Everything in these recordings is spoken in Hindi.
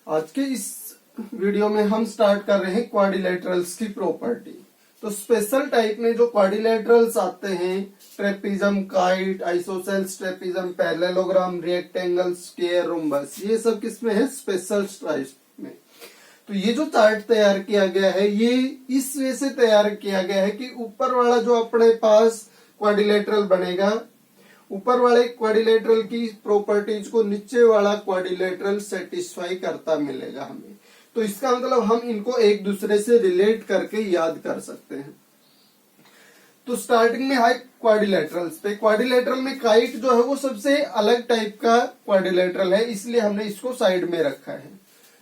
आज के इस वीडियो में हम स्टार्ट कर रहे हैं क्वाड्रिलेटरल्स की प्रॉपर्टी। तो स्पेशल टाइप में जो क्वाड्रिलेटरल्स आते हैं, trapezium, kite, isosceles, trapezium, parallelogram, rectangle, square, rhombus, ये सब किसमें है? स्पेशल टाइप में। तो ये जो चार्ट तैयार किया गया है ये इस वे से तैयार किया गया है कि ऊपर वाला जो अपने पास क्वाड्रिलेटरल बनेगा, ऊपर वाले क्वाड्रिलेटरल की प्रॉपर्टीज को नीचे वाला क्वाड्रिलेटरल सेटिस्फाई करता मिलेगा हमें। तो इसका मतलब हम इनको एक दूसरे से रिलेट करके याद कर सकते हैं। तो स्टार्टिंग में है क्वाड्रिलेटरल्स पे। क्वाड्रिलेटरल में काइट जो है वो सबसे अलग टाइप का क्वाड्रिलेटरल है, इसलिए हमने इसको साइड में रखा है।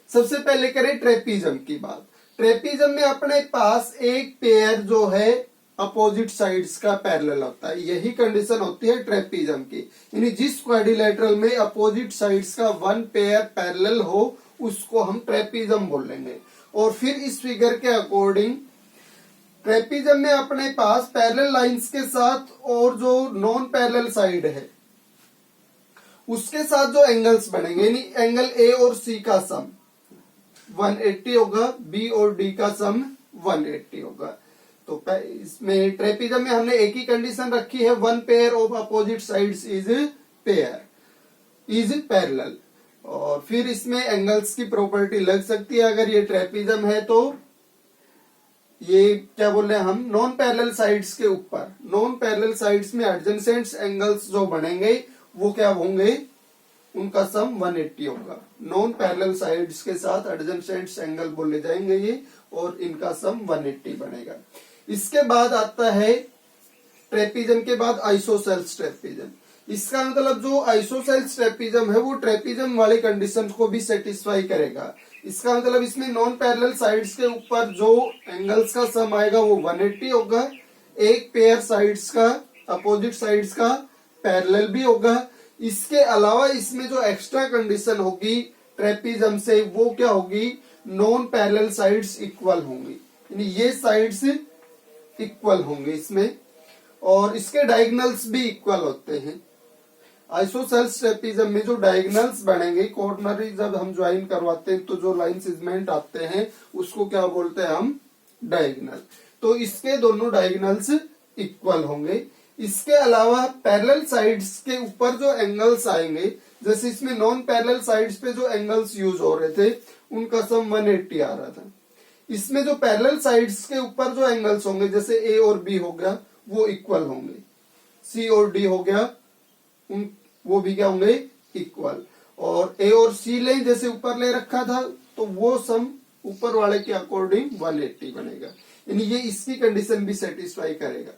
सबसे पहले करें ट्रेपीजम की बात। ट्रेपीजम में अपने पास एक पेयर जो है अपोजिट साइड्स का पैरेलल होता है, यही कंडीशन होती है ट्रेपीजम की। यानी जिस क्वाड्रिलेटरल में अपोजिट साइड्स का वन पेयर पैरेलल हो उसको हम ट्रेपीजम बोलेंगे। और फिर इस फिगर के अकॉर्डिंग ट्रेपीजम में अपने पास पैरेलल लाइंस के साथ और जो नॉन पैरेलल साइड है उसके साथ जो एंगल्स बनेंगे, यानी एंगल ए और सी का सम 180 होगा, बी और डी का सम 180 होगा। तो इसमें ट्रेपीजम में हमने एक ही कंडीशन रखी है, one pair of opposite sides is parallel. और फिर इसमें एंगल्स की प्रॉपर्टी लग सकती है। अगर ये ट्रेपीजम है तो ये क्या बोल रहे हैं हम, नॉन पैरेलल साइड्स के ऊपर, नॉन पैरेलल साइड्स में एडजेसेंट एंगल्स जो बनेंगे वो क्या होंगे, उनका सम 180 होगा। नॉन पैरेलल साइड्स के साथ एडजेसेंट एंगल बोले जाएंगे ये, और इनका सम 180 बनेगा। इसके बाद आता है ट्रेपीजम के बाद आइसोसेल्स ट्रेपीजम। इसका मतलब जो आइसोसेल्स ट्रेपीजम है वो ट्रेपीजम वाली कंडीशन को भी सेटिस्फाई करेगा। इसका मतलब इसमें नॉन पैरेलल साइड्स के ऊपर जो एंगल्स का सम आएगा वो 180 होगा। एक पेयर साइड्स का, अपोजिट साइड्स का पैरेलल भी होगा। इसके अलावा इसमें जो एक्स्ट्रा कंडीशन होगी ट्रेपीजम से वो क्या होगी, नॉन पैरेलल साइड्स इक्वल होंगी, यानी ये साइड्स इक्वल होंगे इसमें, और इसके डायगोनल्स भी इक्वल होते हैं। आइसोसेल्स ट्रेपीजम में जो डायगोनल्स बनेंगे, कॉर्नरी जब हम ज्वाइन करवाते हैं तो जो लाइन सेगमेंट आते हैं उसको क्या बोलते हैं हम, डायगोनल। तो इसके दोनों डायगोनल्स इक्वल होंगे। इसके अलावा पैरेलल साइड्स के ऊपर जो एंगल्स आएंगे, जैसे इसमें नॉन पैरेलल साइड्स पे जो एंगल्स यूज हो रहे थे उनका सम 180 आ रहा था। इसमें जो पैरेलल साइड्स के ऊपर जो एंगल्स होंगे, जैसे ए और बी हो गया, वो इक्वल होंगे। सी और डी हो गया, वो भी क्या होंगे, इक्वल। और ए और सी ले जैसे ऊपर ले रखा था तो वो सम ऊपर वाले के अकॉर्डिंग 180 बनेगा, यानी ये इसकी कंडीशन भी सेटिस्फाई करेगा।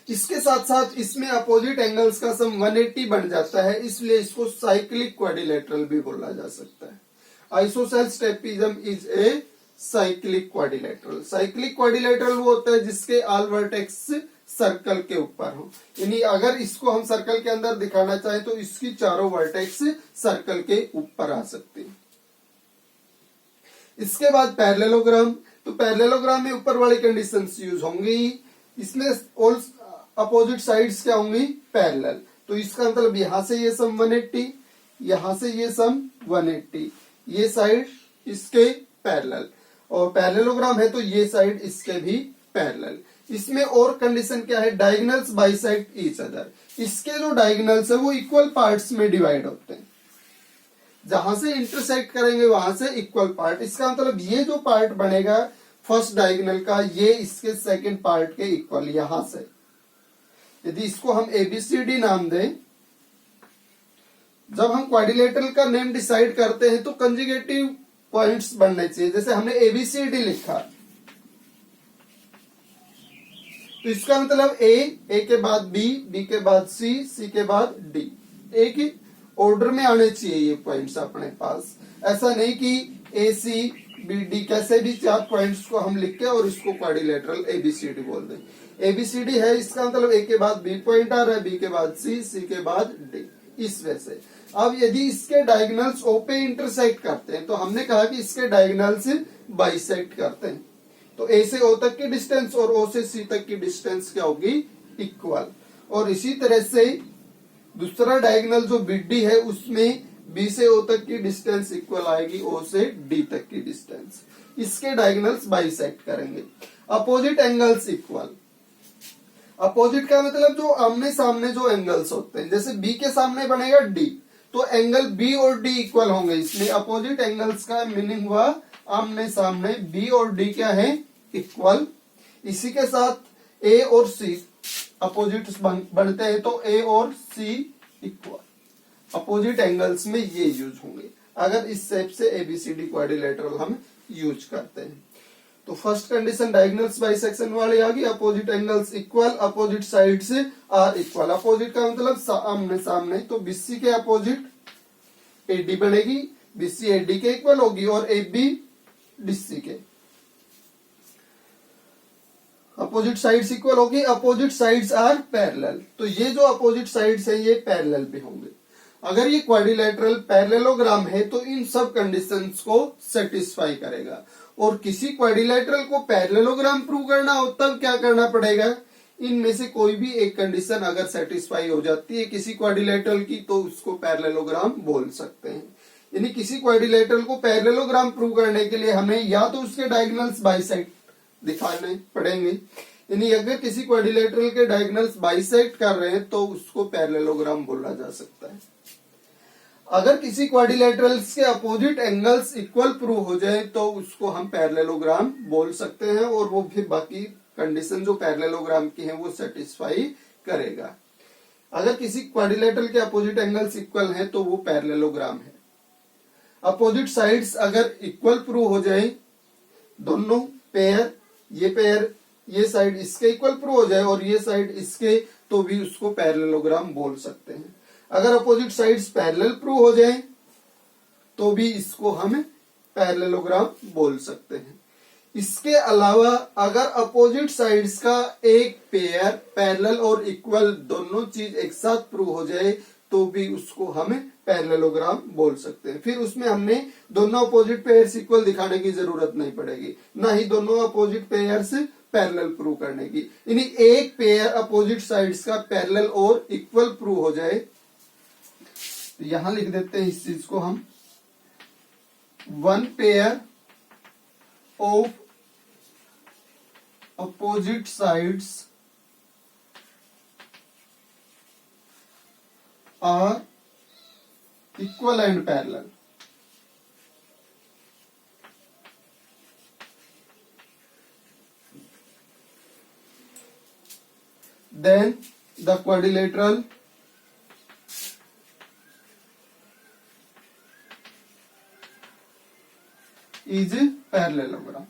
इसके साथ साथ इसमें अपोजिट एंगल्स का सम 180 बन जाता है, इसलिए इसको साइक्लिक क्वाड्रिलेटरल भी बोला जा सकता है। Isosceles trapezium is a cyclic quadrilateral. Cyclic quadrilateral वो होता है जिसके ऑल वर्टेक्स सर्कल के ऊपर हो, यानी अगर इसको हम सर्कल के अंदर दिखाना चाहें तो इसकी चारों वर्टेक्स सर्कल के ऊपर आ सकती है। इसके बाद पैरेललोग्राम। तो पैरेललोग्राम में ऊपर वाली कंडीशंस यूज होंगी। इसमें ऑल अपोजिट साइड्स क्या होंगी, पैरेलल। तो इसका मतलब यहां से ये सम 180, यहां से ये सम 180, ये साइड इसके पैरेलल, और पैरेललोग्राम है तो ये साइड इसके भी पैरेलल। इसमें और कंडीशन क्या है, डायगोनल्स बाइसेक्ट ईच अदर। इसके जो डायगोनल्स है वो इक्वल पार्ट्स में डिवाइड होते हैं, जहां से इंटरसेक्ट करेंगे वहां से इक्वल पार्ट। इसका मतलब ये जो पार्ट बनेगा फर्स्ट डायगोनल का, ये इसके सेकंड पार्ट के इक्वल। यहां से यदि इसको हम एबीसीडी नाम दें, जब हम क्वाड्रिलेटरल का नेम डिसाइड करते हैं तो कंजुगेटिव पॉइंट्स बनने चाहिए। जैसे हमने एबीसीडी लिखा तो इसका मतलब ए के बाद बी, बी के बाद सी, सी के बाद डी, एक ही ऑर्डर में आने चाहिए ये पॉइंट्स अपने पास। ऐसा नहीं कि ए सी बी डी कैसे भी चार पॉइंट्स को हम लिख के और इसको क्वाड्रिलेटरल एबीसीडी बोल दें। एबीसीडी है, इसका मतलब ए के बाद बी पॉइंट आ रहा है, बी के बाद सी, सी के बाद डी, इस वजह से। अब यदि इसके डायगोनल्स ओ पे इंटरसेक्ट करते हैं तो हमने कहा कि इसके डायगोनल्स बाइसेक्ट करते हैं, तो ए से ओ तक की डिस्टेंस और ओ से सी तक की डिस्टेंस क्या होगी, इक्वल। और इसी तरह से दूसरा डायगोनल जो बीडी है उसमें बी से ओ तक की डिस्टेंस इक्वल आएगी ओ से डी तक की डिस्टेंस। इसके डायगोनल्स बाइसेक्ट करेंगे। अपोजिट एंगल्स इक्वल, अपोजिट का मतलब जो आमने सामने जो एंगल्स होते हैं, जैसे बी के सामने बनेगा डी, तो एंगल बी और डी इक्वल होंगे, इसलिए अपोजिट एंगल्स का मीनिंग हुआ आमने सामने, बी और डी क्या है, इक्वल। इसी के साथ ए और सी अपोजिट बनते हैं, तो ए और सी इक्वल, अपोजिट एंगल्स में ये यूज होंगे अगर इस शेप से एबीसीडी क्वाड्रिलेटरल हम यूज करते हैं। तो फर्स्ट कंडीशन डायगोनल्स बाइसेक्शन वाली आ गई, opposite angles equal, opposite side से आर इक्वल। अपोजिट का मतलब आमने सामने, तो बीसी के अपोजिट एडी बनेगी, बीसी एडी के इक्वल होगी और एबी डीसी के। अपोजिट साइड्स इक्वल होगी, अपोजिट साइड्स आर पैरेलल, तो ये जो अपोजिट साइड्स है ये पैरेलल भी होंगे। अगर ये क्वाड्रिलेटरल पैरेललोग्राम है तो इन सब कंडीशंस को सेटिस्फाई करेगा। और किसी क्वाड्रिलेटरल को पैरेललोग्राम प्रूव करना हो तब क्या करना पड़ेगा, इनमें से कोई भी एक कंडीशन अगर सेटिस्फाई हो जाती है किसी क्वाड्रिलेटरल की, तो उसको पैरेललोग्राम बोल सकते हैं। यानी किसी क्वाड्रिलेटरल को पैरेललोग्राम प्रूव करने के लिए हमें या तो उसके डायगोनल्स बाइसेक्ट दिखाने पड़ेंगे, यानी अगर किसी क्वाड्रिलेटरल के डायगोनल्स बाइसेक्ट कर रहे हैं तो उसको पैरेललोग्राम बोला जा सकता है। अगर किसी क्वाड्रिलेटरल्स के अपोजिट एंगल्स इक्वल प्रूव हो जाए तो उसको हम पैरेललोग्राम बोल सकते हैं, और वो भी बाकी कंडीशन जो पैरेललोग्राम की है वो सेटिस्फाई करेगा। अगर किसी क्वाड्रिलेटरल के अपोजिट एंगल्स इक्वल हैं तो वो पैरेललोग्राम है। अपोजिट साइड्स अगर इक्वल प्रूव हो जाए, दोनों पेयर, ये साइड इसके इक्वल प्रूव हो जाए और ये साइड इसके, तो भी उसको पैरेललोग्राम बोल सकते हैं। अगर अपोजिट साइड्स पैरेलल प्रूव हो जाए तो भी इसको हम पैरेललोग्राम बोल सकते हैं। इसके अलावा अगर अपोजिट साइड्स का एक पेयर पैरेलल और इक्वल दोनों चीज एक साथ प्रूव हो जाए तो भी उसको हम पैरेललोग्राम बोल सकते हैं। फिर उसमें हमने दोनों अपोजिट पेयर्स इक्वल दिखाने की जरूरत नहीं पड़ेगी, ना ही दोनों अपोजिट पेयर्स पैरेलल प्रूव करने की। यानी एक पेयर अपोजिट साइड्स का पैरेलल और इक्वल प्रूव हो जाए, तो यहां लिख देते हैं इस चीज को हम, one pair of opposite sides are equal and parallel. Then the quadrilateral is parallelogram।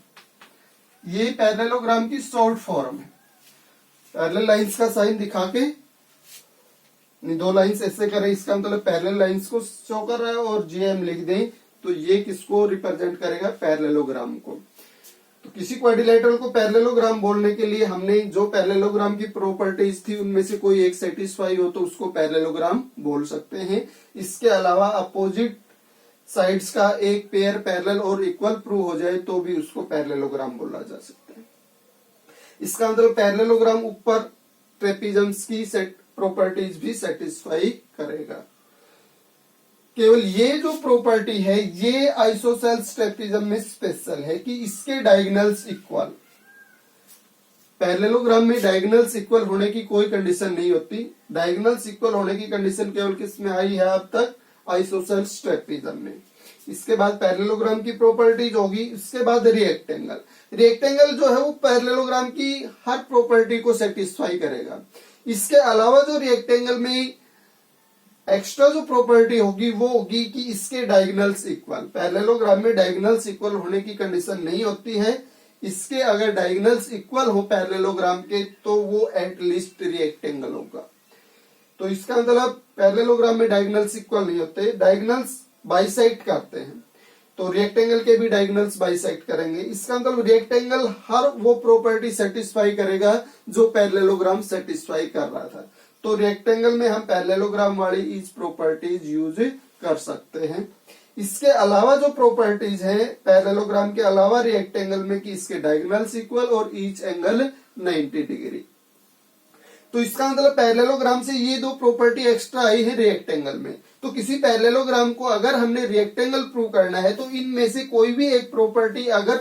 ये पैरेललोग्राम की शॉर्ट फॉर्म है। पैरेलल लाइंस का साइन दिखा के, दो लाइंस ऐसे करें, इसका मतलब पैरेलल लाइंस को शो कर रहा है, और जीएम लिख दें तो ये किसको रिप्रेजेंट करेगा, पैरेललोग्राम को। तो किसी क्वाड्रिलेटरल को पैरेललोग्राम बोलने के लिए हमने जो पैरेललोग्राम की प्रॉपर्टीज थी उनमें से कोई एक सेटिस्फाई हो तो उसको पैरेललोग्राम बोल सकते हैं। इसके अलावा अपोजिट साइड्स का एक पेयर पैरेलल और इक्वल प्रूव हो जाए तो भी उसको पैरेललोग्राम बोला जा सकता है। इसका मतलब पैरेललोग्राम ऊपर ट्रेपीजम्स की सेट प्रॉपर्टीज भी सेटिस्फाई करेगा। केवल ये जो प्रॉपर्टी है ये आइसोसेल्स ट्रेपीजम में स्पेशल है कि इसके डायगोनल्स इक्वल। पैरेललोग्राम में डायगोनल्स इक्वल होने की कोई कंडीशन नहीं होती। डायगोनल्स इक्वल होने की कंडीशन केवल किसमें आई है अब तक, आइसोसेल्स ट्रेपीजम में। इसके बाद पैरेललोग्राम की प्रॉपर्टीज होगी, इसके बाद रिएक्टेंगल। रिएक्टेंगल जो है वो पैरेललोग्राम की हर प्रॉपर्टी को सेटिस्फाई करेगा। इसके अलावा जो रिएक्टेंगल में एक्स्ट्रा जो प्रॉपर्टी होगी वो होगी कि इसके डायगोनल्स इक्वल। पैरेललोग्राम में डायगोनल्स इक्वल होने की कंडीशन नहीं होती है, इसके अगर डायगोनल्स इक्वल हो पैरेललोग्राम के तो वो एटलीस्ट रिएक्टेंगल होगा। तो इसका मतलब पैरेललोग्राम में डायगोनल्स इक्वल नहीं होते, डायगोनल्स बाइसेक्ट करते हैं, तो रिएक्टेंगल के भी डायगोनल्स बाइसेक्ट करेंगे। इसका मतलब रिएक्टेंगल हर वो प्रॉपर्टी सेटिस्फाई करेगा जो पैरेललोग्राम सेटिस्फाई कर रहा था। तो रेक्टेंगल में हम पैरेललोग्राम वाली इस प्रॉपर्टीज यूज कर सकते हैं। इसके अलावा जो प्रॉपर्टीज हैं पैरेललोग्राम के अलावा रेक्टेंगल में कि इसके डायगोनल्स इक्वल और ईच एंगल 90 डिग्री। तो इसका मतलब पैरेललोग्राम से ये दो प्रॉपर्टी एक्स्ट्रा आई है रेक्टेंगल में। तो किसी पैरेललोग्राम को अगर हमने रेक्टेंगल प्रूव करना है तो इनमें से कोई भी एक प्रॉपर्टी अगर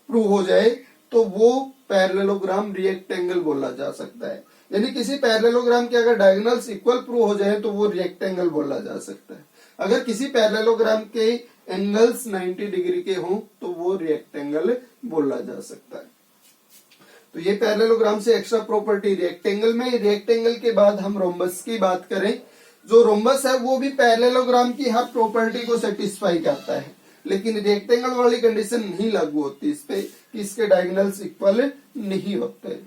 प्रूव हो जाए तो वो पैरेललोग्राम रेक्टेंगल बोला जा सकता है। यानी किसी पैरेललोग्राम के अगर डायगोनल्स इक्वल प्रूव हो जाए तो वो रेक्टेंगल बोला जा सकता है। अगर किसी पैरेललोग्राम के एंगल्स 90 डिग्री के हों तो वो रेक्टेंगल बोला जा सकता है। तो ये पैरेललोग्राम से एक्स्ट्रा प्रॉपर्टी रेक्टेंगल में। रेक्टेंगल के बाद हम रोम्बस की बात करें, जो रोम्बस है वो भी पैरेललोग्राम की हर प्रॉपर्टी को सेटिस्फाई करता है, लेकिन रेक्टेंगल वाली कंडीशन नहीं लागू होती इस पे कि इसके डायगोनल्स इक्वल नहीं होते,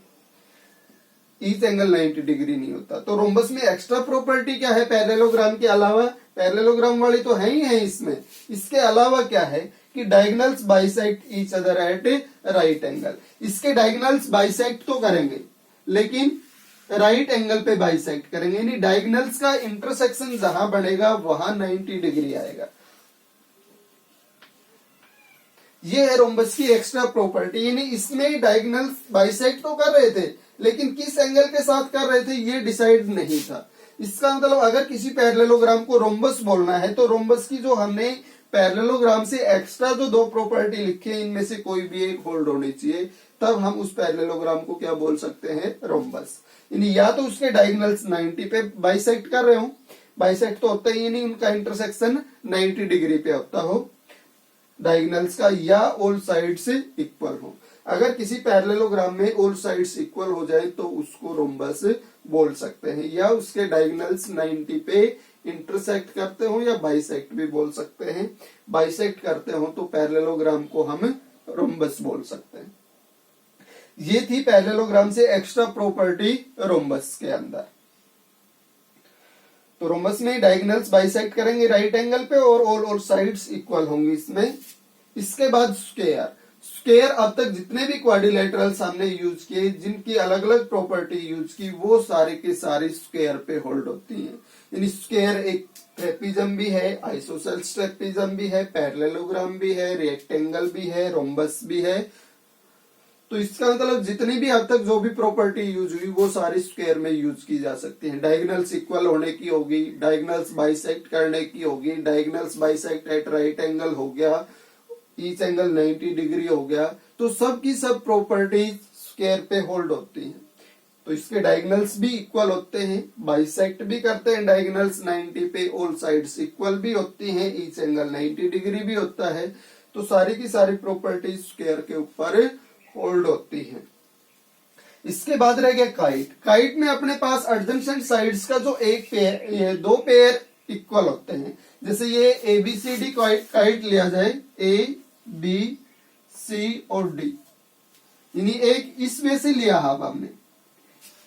ईच एंगल 90 डिग्री नहीं होता। तो रोम्बस में एक्स्ट्रा प्रॉपर्टी क्या है पैरेललोग्राम के अलावा? पैरेललोग्राम वाली तो है ही है इसमें, इसके अलावा क्या है कि diagonals bisect each other at right angle. इसके डायगोनल्स बाइसेक्ट तो करेंगे लेकिन राइट एंगल पे बाइसेक्ट करेंगे, यानी डायगोनल्स का इंटरसेक्शन जहां बनेगा वहां 90 डिग्री आएगा। ये है रोम्बस की एक्स्ट्रा प्रॉपर्टी, यानी इसमें डायगोनल्स बाइसेक्ट तो कर रहे थे लेकिन किस एंगल के साथ कर रहे थे ये डिसाइड नहीं था। इसका मतलब अगर किसी पैरेललोग्राम को रोम्बस बोलना है तो रोम्बस की जो हमने पैरेललोग्राम से एक्स्ट्रा जो दो प्रॉपर्टी लिखी है इनमें से कोई भी एक होल्ड होनी चाहिए, तब हम उस पैरेललोग्राम को क्या बोल सकते हैं? रोम्बस। यानी या तो उसके डायगोनल्स 90 पे बाइसेक्ट कर रहे हो, बाइसेक्ट तो होता ही नहीं, उनका इंटरसेक्शन 90 डिग्री पे होता हो डायगोनल्स का, या ऑल साइड्स इक्वल हो। अगर किसी पैरेललोग्राम में ऑल साइड्स इक्वल हो जाए तो उसको रोम्बस बोल सकते हैं, या उसके डायगोनल्स 90 पे इंटरसेक्ट करते हो, या बाइसेक्ट भी बोल सकते हैं। बाइसेक्ट करते हो तो पैरेललोग्राम को हम रोम्बस बोल सकते हैं। ये थी पैरेललोग्राम से एक्स्ट्रा प्रॉपर्टी रोम्बस के अंदर। तो रोम्बस में डायगोनल्स बाइसेक्ट करेंगे राइट एंगल पे और ऑल साइड्स इक्वल होंगी इसमें। इसके बाद स्क्वायर। स्क्वायर अब तक जितने भी क्वाड्रिलेटरल्स हमने यूज किए जिनकी अलग अलग प्रॉपर्टी यूज की वो सारे के सारे स्क्वायर पे होल्ड होती हैं। यानी स्क्वायर एक ट्रेपिज्म भी है, आइसोसेल्स ट्रेपिज्म भी है, पैरेललोग्राम भी है, रेक्टेंगल भी है, रोम्बस भी है। तो इसका मतलब जितनी भी अब तक जो भी प्रॉपर्टी यूज हुई वो सारी स्क्वायर में यूज की जा सकती है। डायगोनल्स इक्वल होने की होगी, डायगोनल्स बाइसेक्ट करने की होगी, diagonals bisect at right angle हो गया, ईच एंगल 90 डिग्री हो गया। तो सब की सब प्रॉपर्टी स्क्वायर पे होल्ड होती हैं। तो इसके डायगोनल्स भी इक्वल होते हैं, बाइसेक्ट भी करते हैं डायगोनल्स 90 पे, ऑल साइड्स इक्वल भी होती हैं, ईच एंगल 90 डिग्री भी होता है। तो सारी की सारी प्रॉपर्टी स्क्वायर के ऊपर होल्ड होती है। इसके बाद रह गया काइट। काइट में अपने पास एडजेसेंट साइड्स का जो एक पेयर, ये दो पेयर इक्वल होते हैं। जैसे ये ABCD काइट लिया जाए, A, B, C और D, यानी एक इसमें से लिया है हमने।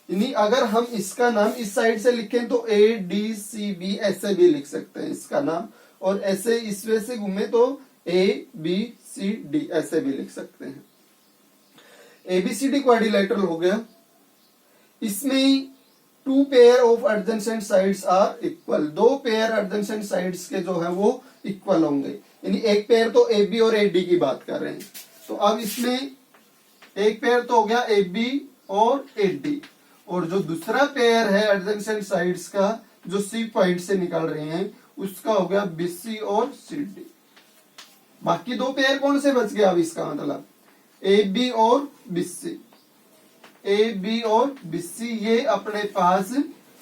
यानी अगर हम इसका नाम इस साइड से लिखें तो ADCB ऐसे भी लिख सकते हैं इसका नाम, और ऐसे इस वे से घूमे तो ABCD ऐसे भी लिख सकते हैं। ABCD क्वाड्रिलेटरल हो गया। इसमें two pair of adjacent sides are equal, दो पेयर एडजेसेंट साइड्स के जो है वो इक्वल होंगे। यानी एक पेयर तो AB और AD की बात कर रहे हैं। तो अब इसमें एक पेयर तो हो गया AB और AD, और जो दूसरा पेयर है एडजेसेंट साइड्स का जो C पॉइंट से निकल रहे हैं उसका हो गया BC और CD। बाकी दो पेयर कौन से बच गए? अब इसका मतलब AB और BC, AB और BC ये अपने पास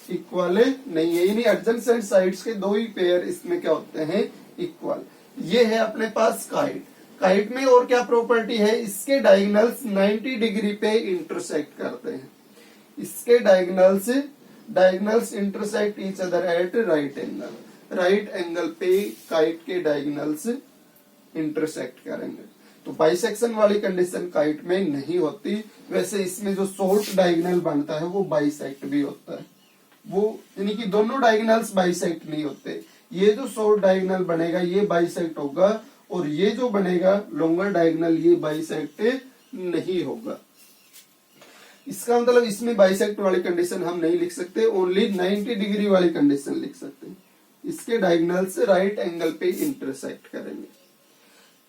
इक्वल नहीं है, यानी एडजेसेंट साइड्स के दो ही पेयर इसमें क्या होते हैं? इक्वल। ये है अपने पास काइट। काइट में और क्या प्रॉपर्टी है? इसके डायगोनल्स 90 डिग्री पे इंटरसेक्ट करते हैं। इसके diagonals intersect each other at right angle. Right angle पे काइट के डायगोनल्स इंटरसेक्ट करेंगे। तो बाइसेक्शन वाली कंडीशन काइट में नहीं होती। वैसे इसमें जो शॉर्ट डायगोनल बनता है वो बाइसेक्ट भी होता है, वो यानी कि दोनों डायगोनल्स बाइसेक्ट नहीं होते। ये जो शॉर्ट डायगोनल बनेगा ये बाइसेक्ट होगा, और ये जो बनेगा लॉन्गर डायगोनल ये बाइसेक्ट नहीं होगा। इसका मतलब इसमें बाइसेक्ट वाली कंडीशन हम नहीं लिख सकते, ओनली 90 डिग्री वाली कंडीशन लिख सकते हैं। इसके डायगोनल्स राइट एंगल पे इंटरसेक्ट करेंगे।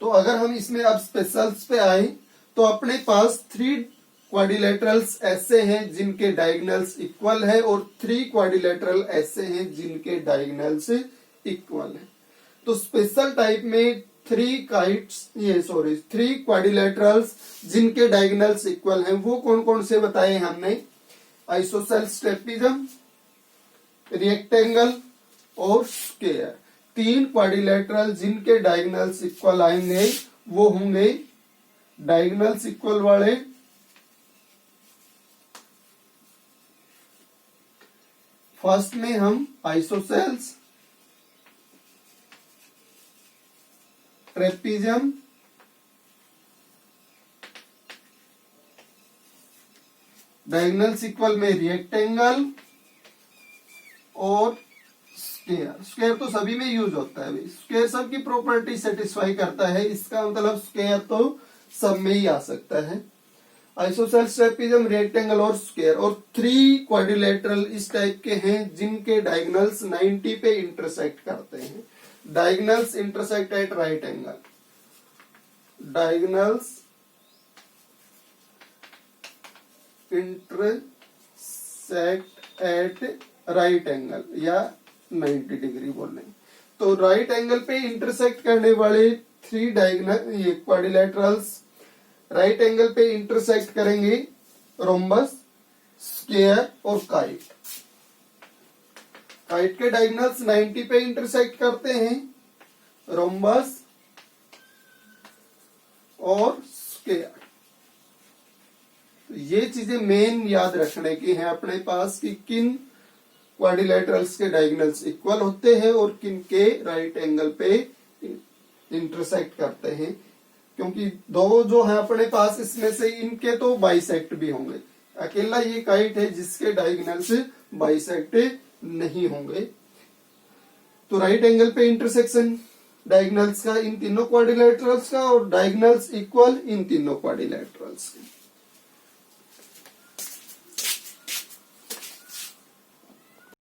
तो अगर हम इसमें अब स्पेशल्स पे आए तो अपने पास 3 क्वाड्रिलेटरल्स ऐसे हैं जिनके डायगोनल्स इक्वल है, और 3 क्वाड्रिलेटरल ऐसे हैं जिनके डायगोनल्स इक्वल है। तो स्पेशल टाइप में थ्री क्वाड्रिलेटरल्स जिनके डायगोनल्स इक्वल हैं वो कौन कौन से बताए हमने, आइसोसेल्स ट्रेपीजियम, रेक्टेंगल और स्क्वायर। तीन क्वाड्रिलेटरल जिनके डायगोनल्स इक्वल आएंगे वो होंगे डायगोनल्स इक्वल वाले फर्स्ट में हम आइसोसेल्स, ट्रेपीजियम, डायगोनल्स इक्वल में रेक्टेंगल और स्क्वायर। स्क्वायर तो सभी में यूज होता है, स्क्वायर सबकी प्रॉपर्टी सेटिस्फाई करता है, इसका मतलब स्क्वायर तो सब में ही आ सकता है। आइसोसेल्स, ट्रेपीजियम, रेक्टेंगल और स्क्वायर। और थ्री क्वाड्रिलेटरल इस टाइप के हैं जिनके डायगोनल्स 90 पे इंटरसेक्ट करते हैं। Diagonals intersect at right angle, diagonals intersect at right angle या 90 डिग्री बोल रहे हैं। तो राइट एंगल पे इंटरसेक्ट करने वाले थ्री डायगोनल ये क्वाड्रिलेटरल्स राइट एंगल पे इंटरसेक्ट करेंगे रोम्बस, स्क्वायर और काइट। काइट के डायगोनल्स 90 पे इंटरसेक्ट करते हैं, रोम्बस और स्क्वायर। तो ये चीजें मेन याद रखने की है अपने पास कि किन क्वाड्रिलेटरल्स के डायगोनल्स इक्वल होते हैं और किन के राइट एंगल पे इंटरसेक्ट करते हैं, क्योंकि दो जो है अपने पास इसमें से इनके तो बाइसेक्ट भी होंगे। अकेला ये काइट है जिसके डायगोनल्स बाइसेक्ट नहीं होंगे। तो राइट एंगल पे इंटरसेक्शन डायगोनल्स का इन तीनों क्वाड्रिलेटरल्स का और डायगोनल्स इक्वल इन तीनों क्वाड्रिलेटरल्स के।